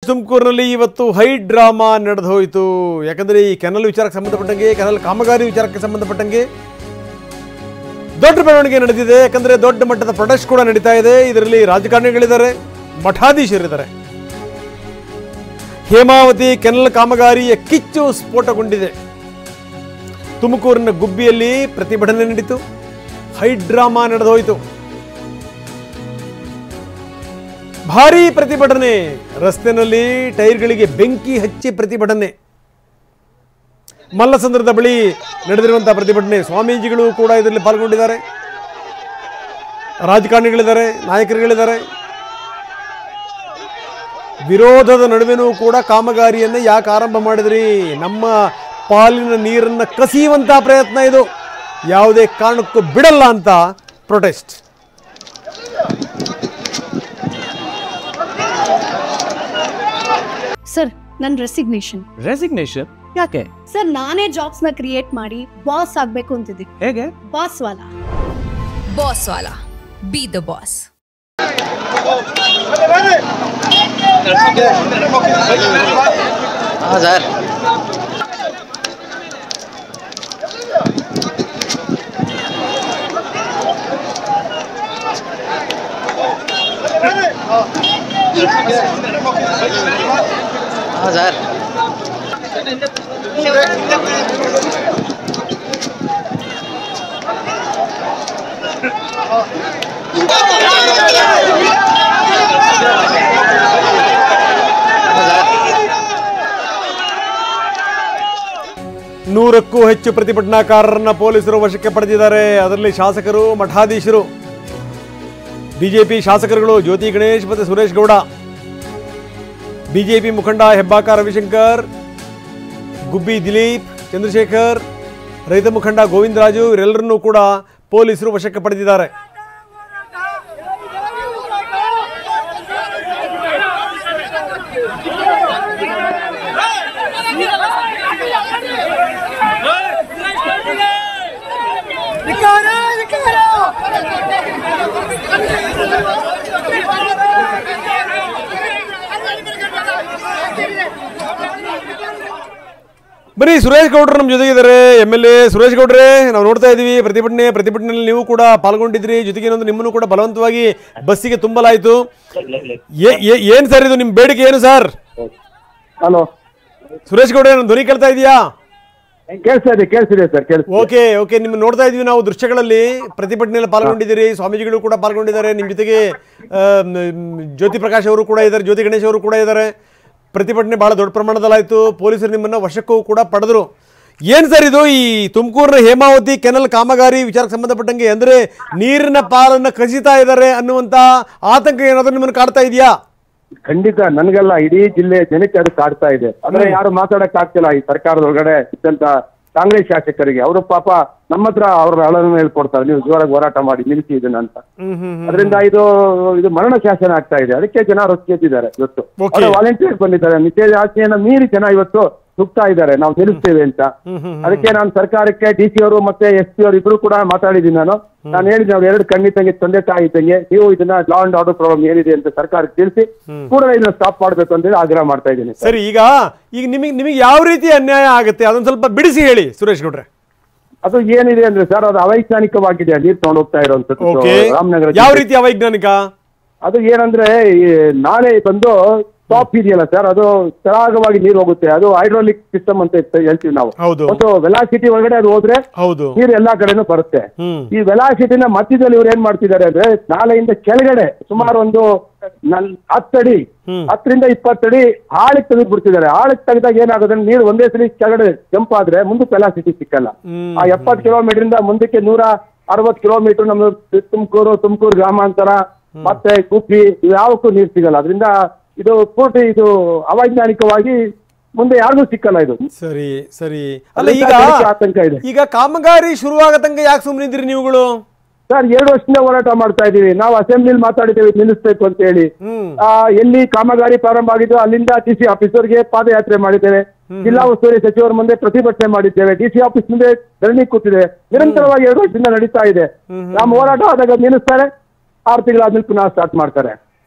ತುಮಕೂರಿನಲ್ಲಿ ಇವತ್ತು high drama ನಡೆದು ಹೋಯಿತು. ಯಾಕಂದರೆ ಈ ಕೆನಲ್ ವಿಚಾರಕ್ಕೆ ಸಂಬಂಧಪಟ್ಟಂಗೆ, ಕೆನಲ್ ಕಾಮಗಾರಿ ವಿಚಾರಕ್ಕೆ ಸಂಬಂಧಪಟ್ಟಂಗೆ ದೊಡ್ಡ ಬೆಳವಣಿಗೆ ನಡೆದಿದೆ. ಯಾಕಂದರೆ ದೊಡ್ಡ ಮಟ್ಟದ ಪ್ರೊಟೆಸ್ಟ್ ಕೂಡ ನಡೀತಾ ಇದೆ. ಇದರಲ್ಲಿ ರಾಜಕಾರಣಿಗಳಿದ್ದಾರೆ, ಮಠಾಧೀಶರಿದ್ದಾರೆ. ಹೇಮಾವತಿ ಕೆನಲ್ ಕಾಮಗಾರಿಯ ಕಿಚ್ಚು ಸ್ಫೋಟಗೊಂಡಿದೆ. ತುಮಕೂರಿನ ಗುಬ್ಬಿಯಲ್ಲಿ ಪ್ರತಿಭಟನೆ ನಡೀತು, ಹೈ ಡ್ರಾಮಾ ನಡೆದು ಹೋಯಿತು. ಭಾರೀ ಪ್ರತಿಭಟನೆ, ರಸ್ತೆಯಲ್ಲಿ ಟೈರ್ಗಳಿಗೆ ಬೆಂಕಿ ಹಚ್ಚಿ ಪ್ರತಿಭಟನೆ. ಮಲ್ಲಸಂದ್ರದ ಬಳಿ ನಡೆದಿರುವಂತಹ ಪ್ರತಿಭಟನೆ. ಸ್ವಾಮೀಜಿಗಳು ಕೂಡ ಇದರಲ್ಲಿ ಪಾಲ್ಗೊಂಡಿದ್ದಾರೆ, ರಾಜಕಾರಣಿಗಳಿದ್ದಾರೆ, ನಾಯಕರುಗಳಿದ್ದಾರೆ. ವಿರೋಧದ ನಡುವೆನೂ ಕೂಡ ಕಾಮಗಾರಿಯನ್ನು ಯಾಕೆ ಆರಂಭ ಮಾಡಿದ್ರಿ, ನಮ್ಮ ಪಾಲಿನ ನೀರನ್ನು ಕಸಿಯುವಂತಹ ಪ್ರಯತ್ನ ಇದು, ಯಾವುದೇ ಕಾರಣಕ್ಕೂ ಬಿಡಲ್ಲ ಅಂತ ಪ್ರೊಟೆಸ್ಟ್. ಸರ್, ನನ್ನ ರೆಸಿಗ್ನೇಷನ್ ಯಾಕೆ ಸರ್? ನಾನೇ ಜಾಬ್ಸ್ ನ ಕ್ರಿಯೇಟ್ ಮಾಡಿ ಬಾಸ್ ಆಗ್ಬೇಕು ಅಂತಿದ್ದೀನಿ. ಹೇಗೆ? Boss Vala B the boss. Sir sir ನೂರಕ್ಕೂ ಹೆಚ್ಚು ಪ್ರತಿಭಟನಾಕಾರರನ್ನ ಪೊಲೀಸರು ವಶಕ್ಕೆ ಪಡೆದಿದ್ದಾರೆ. ಅದರಲ್ಲಿ ಶಾಸಕರು, ಮಠಾಧೀಶರು, ಬಿಜೆಪಿ ಶಾಸಕರುಗಳು ಜ್ಯೋತಿ ಗಣೇಶ್ ಮತ್ತು ಸುರೇಶ್ ಗೌಡ, ಬಿಜೆಪಿ ಮುಖಂಡ ಹೆಬ್ಬಾಕ ರವಿಶಂಕರ್, ಗುಬ್ಬಿ ದಿಲೀಪ್, ಚಂದ್ರಶೇಖರ್, ರೈತ ಮುಖಂಡ ಗೋವಿಂದರಾಜು ಇವರೆಲ್ಲರನ್ನೂ ಕೂಡ ಪೊಲೀಸರು ವಶಕ್ಕೆ ಪಡೆದಿದ್ದಾರೆ. ಬರೀ ಸುರೇಶ್ ಗೌಡ್ರು ನಮ್ಮ ಜೊತೆಗಿದ್ದಾರೆ, MLA ಸುರೇಶ್ ಗೌಡ್ರೆ. ನಾವು ನೋಡ್ತಾ ಇದ್ದೀವಿ ಪ್ರತಿಭಟನೆಯಲ್ಲಿ ನೀವು ಕೂಡ ಪಾಲ್ಗೊಂಡಿದ್ರಿ. ಜೊತೆಗೆ ಇನ್ನೊಂದು ನಿಮ್ಮನ್ನು ಕೂಡ ಬಲವಂತವಾಗಿ ಬಸ್ಸಿಗೆ ತುಂಬಲಾಯಿತು. ಏನು ಸರ್ ಇದು ನಿಮ್ಮ ಬೇಡಿಕೆ ಏನು ಸರ್? ಹಲೋ ಸುರೇಶ್ ಗೌಡ್ರೆ, ನನ್ನ ಧ್ವನಿ ಕೇಳ್ತಾ ಇದೆಯಾ? ಕೇಳಿಸ್ತಿದೆ ಸರ್. ಓಕೆ ನಿಮ್ಮ ನೋಡ್ತಾ ಇದೀವಿ ನಾವು ದೃಶ್ಯಗಳಲ್ಲಿ. ಪ್ರತಿಭಟನೆಯಲ್ಲಿ ಪಾಲ್ಗೊಂಡಿದ್ದೀರಿ, ಸ್ವಾಮೀಜಿಗಳು ಕೂಡ ಪಾಲ್ಗೊಂಡಿದ್ದಾರೆ, ನಿಮ್ಮ ಜೊತೆಗೆ ಜ್ಯೋತಿ ಪ್ರಕಾಶ್ ಅವರು ಕೂಡ ಇದ್ದಾರೆ, ಜ್ಯೋತಿ ಗಣೇಶ್ ಅವರು ಕೂಡ ಇದ್ದಾರೆ. ಪ್ರತಿಭಟನೆ ಬಹಳ ದೊಡ್ಡ ಪ್ರಮಾಣದಲ್ಲಾಯಿತು. ಪೊಲೀಸರು ನಿಮ್ಮನ್ನು ವಶಕ್ಕೂ ಕೂಡ ಪಡೆದರು. ಏನು ಸರ್ ಇದು, ಈ ತುಮಕೂರಿನ ಹೇಮಾವತಿ ಕೆನಲ್ ಕಾಮಗಾರಿ ವಿಚಾರಕ್ಕೆ ಸಂಬಂಧಪಟ್ಟಂಗೆ ಅಂದರೆ ನೀರಿನ ಪಾಲನ್ನು ಕಸಿತಾ ಇದ್ದಾರೆ ಅನ್ನುವಂಥ ಆತಂಕ ಏನಾದರೂ ನಿಮ್ಮನ್ನು ಕಾಡ್ತಾ ಇದೆಯಾ? ಖಂಡಿತ ನನಗೆಲ್ಲ ಇಡೀ ಜಿಲ್ಲೆ ಜನಕ್ಕೆ ಅದು ಕಾಡ್ತಾ ಇದೆ. ಅಂದ್ರೆ ಯಾರು ಮಾತಾಡಕ್ ಆಗ್ತಿಲ್ಲ ಈ ಸರ್ಕಾರದ ಒಳಗಡೆ ಇದ್ದಂತ ಕಾಂಗ್ರೆಸ್ ಶಾಸಕರಿಗೆ. ಅವರು ಪಾಪ ನಮ್ಮ ಹತ್ರ ಅವ್ರ ಅಳನ್ನು ಹೇಳ್ಕೊಡ್ತಾರೆ, ನೀವು ಜೋರಾಗಿ ಹೋರಾಟ ಮಾಡಿ ನಿಲ್ಲಿಸಿ ಇದನ್ನ ಅಂತ. ಅದರಿಂದ ಇದು ಮರಣ ಶಾಸನ ಆಗ್ತಾ ಇದೆ. ಅದಕ್ಕೆ ಜನ ರೊಚ್ಚಿದ್ದಾರೆ. ಇವತ್ತು ವಾಲಂಟಿಯರ್ ಬಂದಿದ್ದಾರೆ, ನಿಷೇಧ ಆಜ್ಞೆಯನ್ನ ಮೀರಿ ಜನ ಇವತ್ತು ನುಗ್ತಾ ಇದ್ದಾರೆ, ನಾವು ನಿಲ್ಲಿಸ್ತೇವೆ ಅಂತ. ಅದಕ್ಕೆ ನಾನು ಸರ್ಕಾರಕ್ಕೆ DC ಅವರು ಮತ್ತೆ SP ಅವರು ಇಬ್ರು ಕೂಡ ಮಾತಾಡಿದ್ದೀನಿ. ನಾನು ಹೇಳಿದ್ದೀನಿ, ಅವ್ರು ಎರಡು ಕಣ್ಣಿದ್ದಂಗೆ ತಂದೆ ತಾಯಿ ಇದ್ದಂಗೆ, ನೀವು ಇದನ್ನ ಲಾ ಅಂಡ್ ಆರ್ಡರ್ ಪ್ರಾಬ್ಲಮ್ ಏನಿದೆ ಅಂತ ಸರ್ಕಾರಕ್ಕೆ ತಿಳಿಸಿ ಕೂಡಲೇ ಇದನ್ನ ಸ್ಟಾಪ್ ಮಾಡ್ಬೇಕು ಅಂತ ಹೇಳಿ ಆಗ್ರಹ ಮಾಡ್ತಾ ಇದ್ದೀನಿ. ಸರಿ, ಈಗ ನಿಮಗೆ ಯಾವ ರೀತಿ ಅನ್ಯಾಯ ಆಗುತ್ತೆ ಅದೊಂದು ಸ್ವಲ್ಪ ಬಿಡಿಸಿ ಹೇಳಿ ಸುರೇಶ್ ಗೌಡ್ರೆ. ಅದು ಏನಿದೆ ಅಂದ್ರೆ ಸರ್, ಅದು ಅವೈಜ್ಞಾನಿಕವಾಗಿದೆ ನೀರು ತಗೊಂಡು ಹೋಗ್ತಾ ಇರೋಂಥದ್ದು ರಾಮನಗರ. ಯಾವ ರೀತಿ ಅವೈಜ್ಞಾನಿಕ? ಅದು ಏನಂದ್ರೆ ನಾಳೆ ಬಂದು ಟಾಪ್ ಇದೆಯಲ್ಲ ಸರ್, ಅದು ಸರಾಗವಾಗಿ ನೀರು ಹೋಗುತ್ತೆ. ಅದು ಹೈಡ್ರಾಲಿಕ್ ಸಿಸ್ಟಮ್ ಅಂತ ಹೇಳ್ತೀವಿ ನಾವು. ಮತ್ತು ವೆಲಾಸಿಟಿ ಒಳಗಡೆ ಅದು ಹೋದ್ರೆ ನೀರು ಎಲ್ಲಾ ಕಡೆನೂ ಬರುತ್ತೆ. ಈ ವೆಲಾಸಿಟಿನ ಮಧ್ಯದಲ್ಲಿ ಇವ್ರು ಏನ್ ಮಾಡ್ತಿದ್ದಾರೆ ಅಂದ್ರೆ, ನಾಲೆಯಿಂದ ಕೆಳಗಡೆ ಸುಮಾರು ಒಂದು 10 ಅಡಿ 10ರಿಂದ 20 ಅಡಿ ಆಳಕ್ಕೆ ತೆಗೆದು ಬಿಡ್ತಿದ್ದಾರೆ. ಆಳಕ್ಕೆ ತೆಗೆದಾಗ ಏನಾಗುತ್ತೆ, ನೀರು ಒಂದೇ ಸಲ ಕೆಳಗಡೆ ಜಂಪ್ ಆದ್ರೆ ಮುಂದಕ್ಕೆ ವೆಲಾಸಿಟಿ ಸಿಕ್ಕಲ್ಲ. ಆ 70 ಕಿಲೋಮೀಟರ್ ಮುಂದಕ್ಕೆ 160 ಕಿಲೋಮೀಟರ್ ನಮ್ಮ ತುಮಕೂರು ಗ್ರಾಮಾಂತರ ಮತ್ತೆ ಗುಬ್ಬಿ ಯಾವಕ್ಕೂ ನೀರು ಸಿಗಲ್ಲ. ಅದರಿಂದ ಇದು ಪೂರ್ತಿ ಅವೈಜ್ಞಾನಿಕವಾಗಿ ಮುಂದೆ ಯಾರಿಗೂ ಸಿಕ್ಕಲ್ಲ ಇದು. ಸರಿ ಅಲ್ಲ, ಆತಂಕ ಇದೆ. ಈಗ ಕಾಮಗಾರಿ ಶುರುವಾಗ ತನಕ ಯಾಕೆ ಸುಮ್ಮನಿದ್ರಿ ನೀವುಗಳು? ಸರ್ 2 ವರ್ಷದಿಂದ ಹೋರಾಟ ಮಾಡ್ತಾ ಇದೀವಿ ನಾವು. ಅಸೆಂಬ್ಲಿಲಿ ಮಾತಾಡಿದ್ದೇವೆ ನಿಲ್ಲಿಸ್ಬೇಕು ಅಂತ ಹೇಳಿ. ಎಲ್ಲಿ ಕಾಮಗಾರಿ ಪ್ರಾರಂಭ ಆಗಿದ್ದು ಅಲ್ಲಿಂದ DC ಆಫೀಸರ್ಗೆ ಪಾದಯಾತ್ರೆ ಮಾಡಿದ್ದೇವೆ, ಜಿಲ್ಲಾ ಉಸ್ತುವಾರಿ ಸಚಿವರ ಮುಂದೆ ಪ್ರತಿಭಟನೆ ಮಾಡಿದ್ದೇವೆ, DC ಆಫೀಸ್ ಮುಂದೆ ಧರಣಿ ಕೂತಿದೆ. ನಿರಂತರವಾಗಿ 2 ವರ್ಷದಿಂದ ನಡೀತಾ ಇದೆ. ನಮ್ಮ ಹೋರಾಟ ಆದಾಗ ನಿಲ್ಲಿಸ್ತಾರೆ, 6 ತಿಂಗಳಾದ್ಮೇಲೆ ಪುನಃ ಸ್ಟಾರ್ಟ್ ಮಾಡ್ತಾರೆ.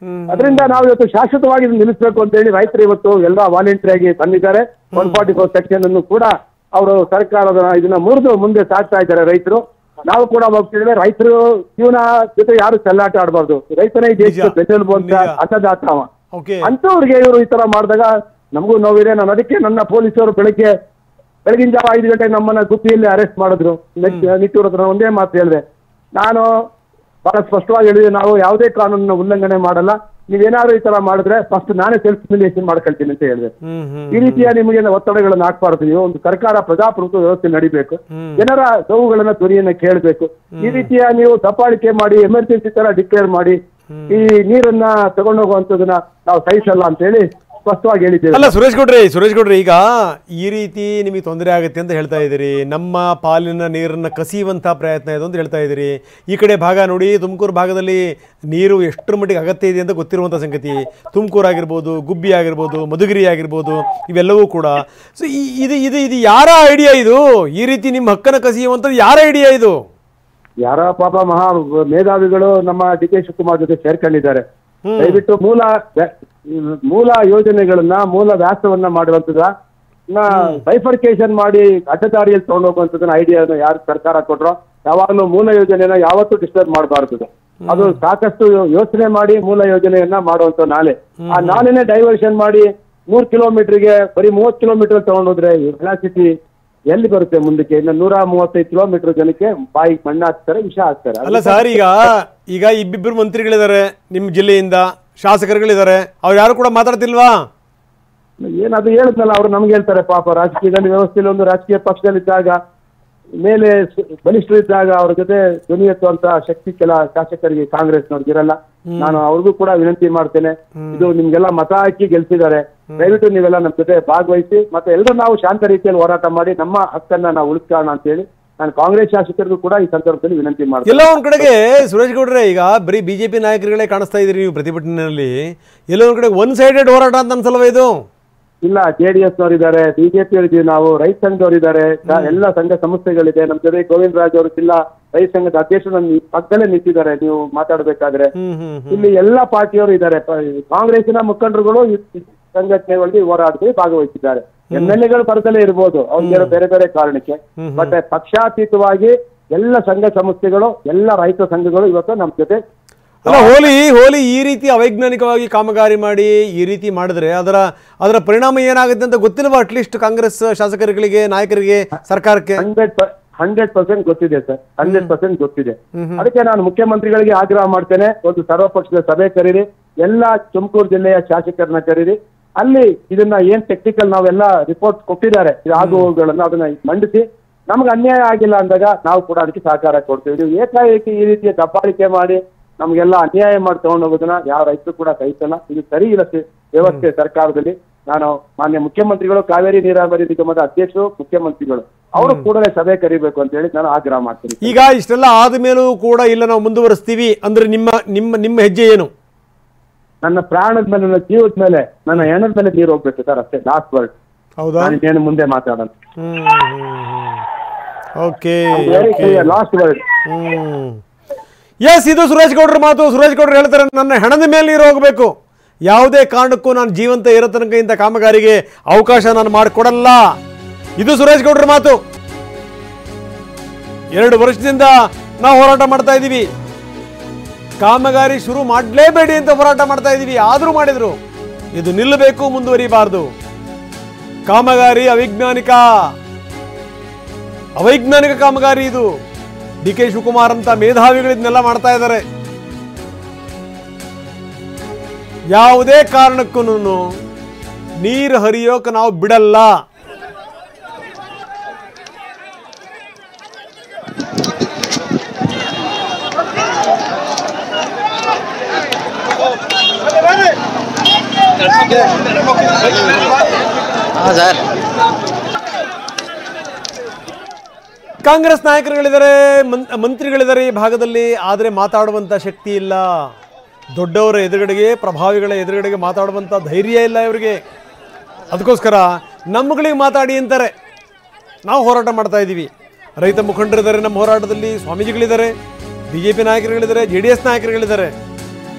ಅದರಿಂದ ನಾವು ಇವತ್ತು ಶಾಶ್ವತವಾಗಿ ನಿಲ್ಲಿಸಬೇಕು ಅಂತ ಹೇಳಿ ರೈತರು ಇವತ್ತು ಎಲ್ಲ ವಾಲಂಟಿಯರ್ ಆಗಿ ತಂದಿದ್ದಾರೆ. 144 ಸೆಕ್ಷನ್ ಅನ್ನು ಕೂಡ ಅವರು ಸರ್ಕಾರದ ಇದನ್ನ ಮುರಿದು ಮುಂದೆ ಸಾಗ್ತಾ ಇದ್ದಾರೆ ರೈತರು. ನಾವು ಕೂಡ ಹೋಗ್ತಿದ್ದೇವೆ. ರೈತರು ಜೀವನ ಜೊತೆ ಯಾರು ಚೆಲ್ಲಾಟ ಆಡಬಾರ್ದು. ರೈತನೇ ಈ ದೇಶದ ಬೆನ್ನೆಲುಬು ಅಂತ ಅನ್ನದಾತ ಅಂತವ್ರಿಗೆ ಇವರು ಈ ತರ ಮಾಡಿದಾಗ ನಮಗೂ ನೋವಿದೆ. ನಾನು ಅದಕ್ಕೆ ನನ್ನ ಪೊಲೀಸರು ಬೆಳಗಿನ ಜಾವ 5 ಗಂಟೆಗೆ ನಮ್ಮನ್ನ ಗುತ್ತಿಯಲ್ಲಿ ಅರೆಸ್ಟ್ ಮಾಡಿದ್ರು. ನಿಟ್ಟೂರ್ ಹತ್ರ ಒಂದೇ ಮಾತು ಹೇಳಿದೆ, ನಾನು ಬಹಳ ಸ್ಪಷ್ಟವಾಗಿ ಹೇಳಿದೆ, ನಾವು ಯಾವುದೇ ಕಾನೂನನ್ನ ಉಲ್ಲಂಘನೆ ಮಾಡಲ್ಲ. ನೀವೇನಾದ್ರು ಈ ತರ ಮಾಡಿದ್ರೆ ಫಸ್ಟ್ ನಾನೇ ಸೆಲ್ಫ್ ಹ್ಯುಮಿಲಿಯೇಷನ್ ಮಾಡ್ಕೊಳ್ತೀನಿ ಅಂತ ಹೇಳಿದೆ. ಈ ರೀತಿಯ ನಿಮಗೆ ಒತ್ತಡಗಳನ್ನ ಹಾಕ್ಬಾರ್ದು. ನೀವು ಒಂದು ಸರ್ಕಾರ ಪ್ರಜಾಪ್ರಭುತ್ವ ವ್ಯವಸ್ಥೆ ನಡಿಬೇಕು, ಜನರ ನೋವುಗಳನ್ನ ಧ್ವನಿಯನ್ನ ಕೇಳಬೇಕು. ಈ ರೀತಿಯ ನೀವು ದಬ್ಬಾಳಿಕೆ ಮಾಡಿ ಎಮರ್ಜೆನ್ಸಿ ತರ ಡಿಕ್ಲೇರ್ ಮಾಡಿ ಈ ನೀರನ್ನ ತಗೊಂಡೋಗುವಂಥದನ್ನ ನಾವು ಸಹಿಸಲ್ಲ ಅಂತ ಹೇಳಿ ಸ್ಪಷ್ಟವಾಗಿ ಹೇಳಿದ್ದೇವೆ. ಅಲ್ಲ ಸುರೇಶ್ ಗೌಡ್ರೆ, ಈಗ ಈ ರೀತಿ ನಿಮಗೆ ತೊಂದರೆ ಆಗುತ್ತೆ ಅಂತ ಹೇಳ್ತಾ ಇದ್ದೀರಿ, ನಮ್ಮ ಪಾಲಿನ ನೀರನ್ನು ಕಸಿಯುವಂಥ ಪ್ರಯತ್ನ ಇದೆ ಅಂತ ಹೇಳ್ತಾ ಇದ್ದೀರಿ. ಈ ಕಡೆ ಭಾಗ ನೋಡಿ, ತುಮಕೂರು ಭಾಗದಲ್ಲಿ ನೀರು ಎಷ್ಟರ ಮಟ್ಟಿಗೆ ಅಗತ್ಯ ಇದೆ ಅಂತ ಗೊತ್ತಿರುವಂಥ ಸಂಗತಿ. ತುಮಕೂರು ಆಗಿರ್ಬೋದು, ಗುಬ್ಬಿ ಆಗಿರ್ಬೋದು, ಮಧುಗಿರಿ ಆಗಿರ್ಬೋದು, ಇವೆಲ್ಲವೂ ಕೂಡ. ಸೊ ಇದು ಯಾರ ಐಡಿಯಾ ಇದು? ಈ ರೀತಿ ನಿಮ್ಮ ಹಕ್ಕನ್ನು ಕಸಿಯುವಂಥದ್ದು ಯಾರ ಐಡಿಯಾ ಇದು? ಯಾರ ಪಾಪ ಮಹಾ ಮೇಧಾವಿಗಳು ನಮ್ಮ ಡಿ.ಕೆ. ಶಿವಕುಮಾರ್ ಜೊತೆ ಸೇರ್ಕೊಂಡಿದ್ದಾರೆ. ದಯವಿಟ್ಟು ಮೂಲ ಯೋಜನೆಗಳನ್ನ ಮೂಲ ವ್ಯಾಸವನ್ನ ಮಾಡುವಂತದನ್ನ ಬೈಫರ್ಕೇಶನ್ ಮಾಡಿ ಅಡ್ಡದಾರಿಯಲ್ಲಿ ತಗೊಂಡೋಗುವಂತದನ್ನ ಐಡಿಯಾನ ಯಾರು ಸರ್ಕಾರ ಕೊಟ್ರೋ ಯಾವಾಗಲೂ ಮೂಲ ಯೋಜನೆಯನ್ನ ಯಾವತ್ತೂ ಡಿಸ್ಟರ್ಬ್ ಮಾಡಬಾರ್ದು. ಅದು ಸಾಕಷ್ಟು ಯೋಚನೆ ಮಾಡಿ ಮೂಲ ಯೋಜನೆಯನ್ನ ಮಾಡುವಂತ ನಾಲೆ. ಆ ನಾಲೆನೇ ಡೈವರ್ಷನ್ ಮಾಡಿ 3 ಕಿಲೋಮೀಟರ್ಗೆ ಬರೀ 30 ಕಿಲೋಮೀಟರ್ ತಗೊಂಡೋದ್ರೆ ವೆಲಾಸಿಟಿ ಎಲ್ಲಿ ಬರುತ್ತೆ ಮುಂದಕ್ಕೆ? ಇನ್ನು 135 ಕಿಲೋಮೀಟರ್ ಜನಕ್ಕೆ ಬಾಯಿ ಮಣ್ಣು ಹಾಕ್ತಾರೆ, ವಿಷ ಹಾಕ್ತಾರೆ. ಅಲ್ಲ ಸರ್, ಈಗ ಇಬ್ಬಿಬ್ಬರು ಮಂತ್ರಿಗಳಿದ್ದಾರೆ ನಿಮ್ಮ ಜಿಲ್ಲೆಯಿಂದ, ಶಾಸಕರುಗಳಿದ್ದಾರೆ, ಅವ್ರು ಯಾರು ಕೂಡ ಮಾತಾಡ್ತಿಲ್ವಾ? ಏನದು ಹೇಳಿದ್ನಲ್ಲ, ಅವ್ರು ನಮ್ಗೆ ಹೇಳ್ತಾರೆ ಪಾಪ. ರಾಜಕೀಯದಲ್ಲಿ ವ್ಯವಸ್ಥೆಯಲ್ಲಿ ಒಂದು ರಾಜಕೀಯ ಪಕ್ಷದಲ್ಲಿದ್ದಾಗ ಮೇಲೆ ಬಲಿಷ್ಠರಿದ್ದಾಗ ಅವ್ರ ಜೊತೆ ಧ್ವನಿ ಎತ್ತುವಂತ ಶಕ್ತಿ ಕೆಲ ಶಾಸಕರಿಗೆ ಕಾಂಗ್ರೆಸ್ನವ್ರಿಗಿರಲ್ಲ. ನಾನು ಅವ್ರಿಗೂ ಕೂಡ ವಿನಂತಿ ಮಾಡ್ತೇನೆ, ಇದು ನಿಮ್ಗೆಲ್ಲ ಮತ ಹಾಕಿ ಗೆಲ್ಸಿದ್ದಾರೆ, ದಯವಿಟ್ಟು ನೀವೆಲ್ಲ ನಮ್ಮ ಜೊತೆ ಭಾಗವಹಿಸಿ ಮತ್ತೆ ಎಲ್ಲರೂ ನಾವು ಶಾಂತ ರೀತಿಯಲ್ಲಿ ಹೋರಾಟ ಮಾಡಿ ನಮ್ಮ ಹಕ್ಕನ್ನ ನಾವು ಉಳಿಸ್ಕೊಳ್ಳೋಣ ಅಂತ ಹೇಳಿ ನಾನು ಕಾಂಗ್ರೆಸ್ ಶಾಸಕರಿಗೂ ಕೂಡ ಈ ಸಂದರ್ಭದಲ್ಲಿ ವಿನಂತಿ ಮಾಡ್ತೀನಿ. ಎಲ್ಲ ಒಂದ್ ಕಡೆಗೆ ಸುರೇಶ್ ಗೌಡ್ರೆ, ಈಗ ಬರೀ ಬಿಜೆಪಿ ನಾಯಕರುಗಳೇ ಕಾಣಿಸ್ತಾ ಇದ್ರಿ ನೀವು ಪ್ರತಿಭಟನೆಯಲ್ಲಿ. ಎಲ್ಲೋ ಒಂದ್ ಕಡೆ ಒನ್ ಸೈಡೆಡ್ ಹೋರಾಟ ಅಂತ ಅನ್ಸಲ್ವ ಇದು? ಇಲ್ಲ, JDS ನವರಿದ್ದಾರೆ, ಬಿಜೆಪಿ ಅವರಿದ್ದೀವಿ, ನಾವು ರೈತ ಸಂಘದವರಿದ್ದಾರೆ, ಎಲ್ಲ ಸಂಘ ಸಂಸ್ಥೆಗಳಿದೆ. ನಮ್ಮ ಜೊತೆ ಗೋವಿಂದ ರಾಜ್ ಅವರು ಜಿಲ್ಲಾ ರೈತ ಸಂಘದ ಅಧ್ಯಕ್ಷರು ನನ್ನ ಪಕ್ಕದಲ್ಲೇ ನಿಂತಿದ್ದಾರೆ ನೀವು ಮಾತಾಡ್ಬೇಕಾದ್ರೆ. ಇಲ್ಲಿ ಎಲ್ಲಾ ಪಾರ್ಟಿಯವರು ಇದ್ದಾರೆ. ಕಾಂಗ್ರೆಸ್ಸಿನ ಮುಖಂಡರುಗಳು ಸಂಘಟನೆಗಳಿಗೆ ಹೋರಾಟದಲ್ಲಿ ಭಾಗವಹಿಸಿದ್ದಾರೆ. MLAಗಳು ಬರದಲ್ಲೇ ಇರ್ಬೋದು, ಅವ್ರಿಗೆ ಬೇರೆ ಬೇರೆ ಕಾರಣಕ್ಕೆ. ಬಟ್ ಪಕ್ಷಾತೀತವಾಗಿ ಎಲ್ಲ ಸಂಘ ಸಂಸ್ಥೆಗಳು, ಎಲ್ಲ ರೈತ ಸಂಘಗಳು ಇವತ್ತು ನಮ್ಮ ಜೊತೆ. ಅಲ್ಲ, ಹೋಲಿ ಈ ರೀತಿ ಅವೈಜ್ಞಾನಿಕವಾಗಿ ಕಾಮಗಾರಿ ಮಾಡಿ ಈ ರೀತಿ ಮಾಡಿದ್ರೆ ಅದರ ಪರಿಣಾಮ ಏನಾಗುತ್ತೆ ಅಂತ ಗೊತ್ತಿಲ್ವಾ ಅಟ್ಲೀಸ್ಟ್ ಕಾಂಗ್ರೆಸ್ ಶಾಸಕರುಗಳಿಗೆ, ನಾಯಕರಿಗೆ, ಸರ್ಕಾರಕ್ಕೆ? 100% ಗೊತ್ತಿದೆ ಸರ್, 100% ಗೊತ್ತಿದೆ. ಅದಕ್ಕೆ ನಾನು ಮುಖ್ಯಮಂತ್ರಿಗಳಿಗೆ ಆಗ್ರಹ ಮಾಡ್ತೇನೆ, ಒಂದು ಸರ್ವಪಕ್ಷದ ಸಭೆ ಕರೀರಿ, ಎಲ್ಲ ತುಮಕೂರು ಜಿಲ್ಲೆಯ ಶಾಸಕರನ್ನ ಕರೀರಿ. ಅಲ್ಲಿ ಇದನ್ನ ಏನ್ ಟೆಕ್ನಿಕಲ್ ನಾವೆಲ್ಲ ರಿಪೋರ್ಟ್ ಕೊಟ್ಟಿದ್ದಾರೆ, ಆಗುವುಗಳನ್ನ ಅದನ್ನ ಮಂಡಿಸಿ, ನಮ್ಗೆ ಅನ್ಯಾಯ ಆಗಿಲ್ಲ ಅಂದಾಗ ನಾವು ಕೂಡ ಅದಕ್ಕೆ ಸಹಕಾರ ಕೊಡ್ತೀವಿ. ನೀವು ಏಕಾಏಕಿ ಈ ರೀತಿಯ ದಬ್ಬಾಳಿಕೆ ಮಾಡಿ ನಮ್ಗೆಲ್ಲ ಅನ್ಯಾಯ ಮಾಡಿ ತಗೊಂಡು ಹೋಗೋದನ್ನ ಯಾವ ರೈತರು ಕೂಡ ಸಹಿಸಲ್ಲ. ಇದು ಸರಿ ಇಲ್ಲ ವ್ಯವಸ್ಥೆ ಸರ್ಕಾರದಲ್ಲಿ. ನಾನು ಮಾನ್ಯ ಮುಖ್ಯಮಂತ್ರಿಗಳು, ಕಾವೇರಿ ನೀರಾವರಿ ನಿಗಮದ ಅಧ್ಯಕ್ಷರು, ಮುಖ್ಯಮಂತ್ರಿಗಳು ಅವರು ಕೂಡಲೇ ಸಭೆ ಕರಿಬೇಕು ಅಂತ ಹೇಳಿ ನಾನು ಆಗ್ರಹ ಮಾಡ್ತೀನಿ. ಈಗ ಇಷ್ಟೆಲ್ಲ ಆದ್ಮೇಲೂ ಕೂಡ ಇಲ್ಲ ನಾವು ಮುಂದುವರಿಸ್ತೀವಿ ಅಂದ್ರೆ ನಿಮ್ಮ ಹೆಜ್ಜೆ ಏನು? ನನ್ನ ಪ್ರಾಣದ ಮೇಲೆ, ನನ್ನ ಜೀವದ ಮೇಲೆ, ನನ್ನ ಹೆಣದ ಮೇಲೆ ನೀರು ಹೋಗ್ಬೇಕು ಸರ್, ಅಷ್ಟೇ ಲಾಸ್ಟ್ ವರ್ಡ್. ಹೌದಾ? ನಾನು ಮುಂದೆ ಮಾತಾಡೋಣ. Okay, last word. ಎಸ್, ಇದು ಸುರೇಶ್ ಗೌಡ್ರ ಮಾತು. ಸುರೇಶ್ ಗೌಡ್ರು ಹೇಳ್ತಾರೆ, ನನ್ನ ಹೆಣದ ಮೇಲೆ ನೀರು ಹೋಗಬೇಕು, ಯಾವುದೇ ಕಾರಣಕ್ಕೂ ನಾನು ಜೀವಂತ ಇರೋ ತನಕ ಇಂಥ ಕಾಮಗಾರಿಗೆ ಅವಕಾಶ ನಾನು ಮಾಡಿಕೊಡಲ್ಲ. ಇದು ಸುರೇಶ್ ಗೌಡ್ರ ಮಾತು. 2 ವರ್ಷದಿಂದ ನಾವು ಹೋರಾಟ ಮಾಡ್ತಾ ಇದ್ದೀವಿ, ಕಾಮಗಾರಿ ಶುರು ಮಾಡಲೇಬೇಡಿ ಅಂತ ಹೋರಾಟ ಮಾಡ್ತಾ ಇದ್ದೀವಿ, ಆದರೂ ಮಾಡಿದ್ರು. ಇದು ನಿಲ್ಲಬೇಕು, ಮುಂದುವರಿಬಾರದು. ಕಾಮಗಾರಿ ಅವೈಜ್ಞಾನಿಕ ಕಾಮಗಾರಿ ಇದು. ಡಿ.ಕೆ. ಶಿವಕುಮಾರ್ ಅಂತ ಮೇಧಾವಿಗಳು ಇದನ್ನೆಲ್ಲ ಮಾಡ್ತಾ ಇದ್ದಾರೆ. ಯಾವುದೇ ಕಾರಣಕ್ಕೂ ನೀರು ಹರಿಯೋಕೆ ನಾವು ಬಿಡಲ್ಲ. ಕಾಂಗ್ರೆಸ್ ನಾಯಕರುಗಳಿದ್ದಾರೆ, ಮಂತ್ರಿಗಳಿದ್ದಾರೆ ಈ ಭಾಗದಲ್ಲಿ, ಆದರೆ ಮಾತಾಡುವಂಥ ಶಕ್ತಿ ಇಲ್ಲ. ದೊಡ್ಡವರ ಎದುರುಗಡೆಗೆ, ಪ್ರಭಾವಿಗಳ ಎದುರುಗಡೆಗೆ ಮಾತಾಡುವಂಥ ಧೈರ್ಯ ಇಲ್ಲ ಇವರಿಗೆ. ಅದಕ್ಕೋಸ್ಕರ ನಮ್ಮಗಳಿಗೆ ಮಾತಾಡಿ ಅಂತಾರೆ. ನಾವು ಹೋರಾಟ ಮಾಡ್ತಾ ಇದ್ದೀವಿ. ರೈತ ಮುಖಂಡರಿದ್ದಾರೆ ನಮ್ಮ ಹೋರಾಟದಲ್ಲಿ, ಸ್ವಾಮೀಜಿಗಳಿದ್ದಾರೆ, BJP ನಾಯಕರುಗಳಿದ್ದಾರೆ, JDS ನಾಯಕರುಗಳಿದ್ದಾರೆ.